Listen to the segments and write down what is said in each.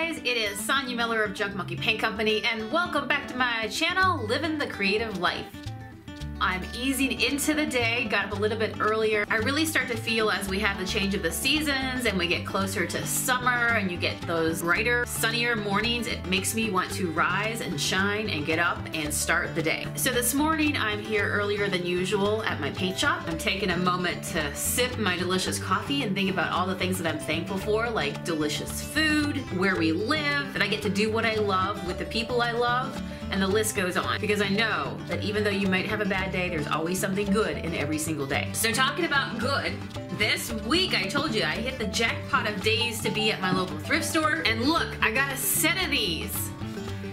guys, it is Sonia Miller of Junk Monkecry Paint Company, and welcome back to my channel, Living the Creative Life. I'm easing into the day, got up a little bit earlier. I really start to feel as we have the change of the seasons and we get closer to summer and you get those brighter, sunnier mornings, it makes me want to rise and shine and get up and start the day. So this morning I'm here earlier than usual at my paint shop. I'm taking a moment to sip my delicious coffee and think about all the things that I'm thankful for, like delicious food, where we live, that I get to do what I love with the people I love, and the list goes on. Because I know that even though you might have a bad day, there's always something good in every single day. So talking about good, this week I told you I hit the jackpot of days to be at my local thrift store. And look, I got a set of these.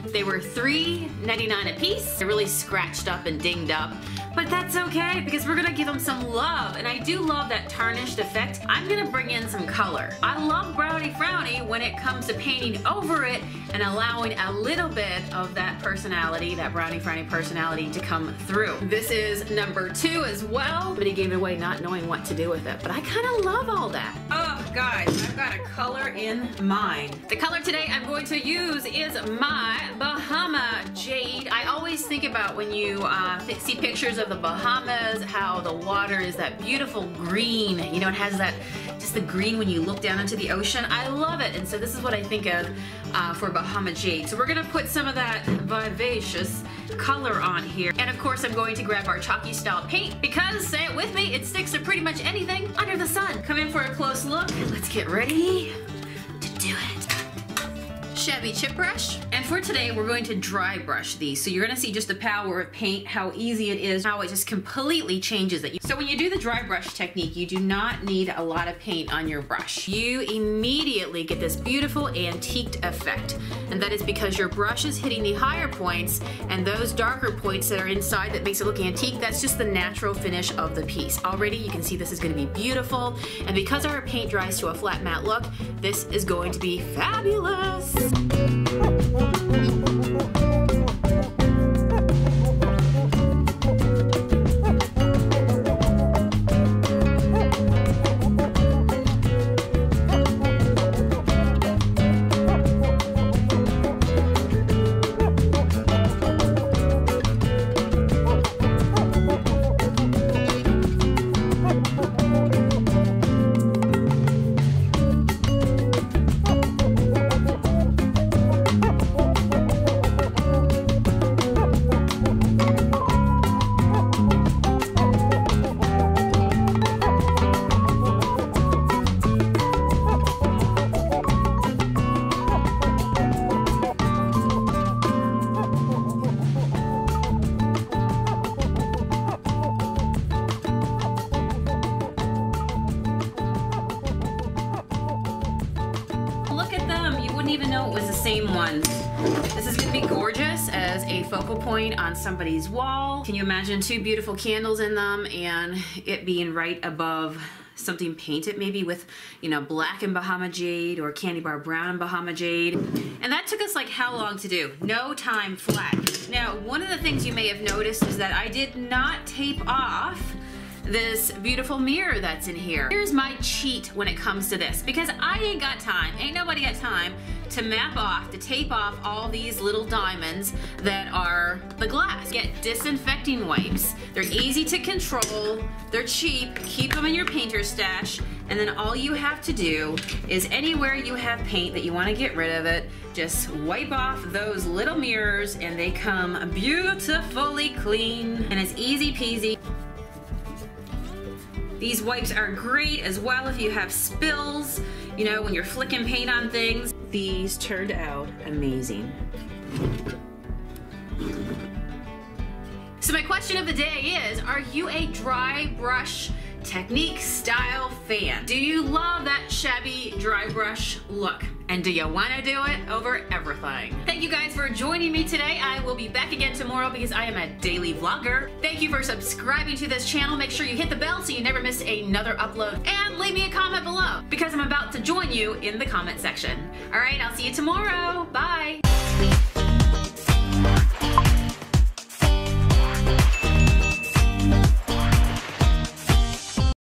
They were $3.99 a piece. They're really scratched up and dinged up, but that's okay because we're gonna give them some love. And I do love that tarnished effect. I'm gonna bring in some color. I love Brownie Frowny when it comes to painting over it and allowing a little bit of that personality, that Brownie Frowny personality, to come through. This is number 2 as well. Somebody gave it away not knowing what to do with it, but I kind of love all that. Oh guys, I've got a color in mind. The color today I'm going to use is my Bahama Jade. I always think about when you see pictures of the Bahamas, how the water is that beautiful green. You know, it has that, just the green when you look down into the ocean. I love it, and so this is what I think of for Bahama Jade. So we're gonna put some of that vivacious color on here. And of course I'm going to grab our chalky style paint because, say it with me, it sticks to pretty much anything under the sun. Come in for a close look and let's get ready to do it. Shabby chip brush. And for today, we're going to dry brush these. So you're gonna see just the power of paint, how easy it is, how it just completely changes it. So when you do the dry brush technique, you do not need a lot of paint on your brush. You immediately get this beautiful antiqued effect. And that is because your brush is hitting the higher points, and those darker points that are inside that makes it look antique, that's just the natural finish of the piece. Already you can see this is gonna be beautiful. And because our paint dries to a flat matte look, this is going to be fabulous. Even know it was the same one. This is gonna be gorgeous as a focal point on somebody's wall. Can you imagine 2 beautiful candles in them and it being right above something painted, maybe with, you know, black and Bahama Jade or candy bar brown and Bahama Jade. And that took us like how long to do? No time flat. Now, one of the things you may have noticed is that I did not tape off this beautiful mirror that's in here. Here's my cheat when it comes to this, because I ain't got time, ain't nobody got time to map off, to tape off all these little diamonds that are the glass. Get disinfecting wipes. They're easy to control, they're cheap, keep them in your painter's stash, and then all you have to do is anywhere you have paint that you want to get rid of it, just wipe off those little mirrors and they come beautifully clean, and it's easy peasy. These wipes are great as well if you have spills, you know, when you're flicking paint on things. These turned out amazing. So my question of the day is, are you a dry brush technique style fan? Do you love that shabby dry brush look? And do you want to do it over everything? Thank you guys for joining me today. I will be back again tomorrow because I am a daily vlogger. Thank you for subscribing to this channel. Make sure you hit the bell so you never miss another upload. And leave me a comment below because I'm about to join you in the comment section. All right, I'll see you tomorrow. Bye.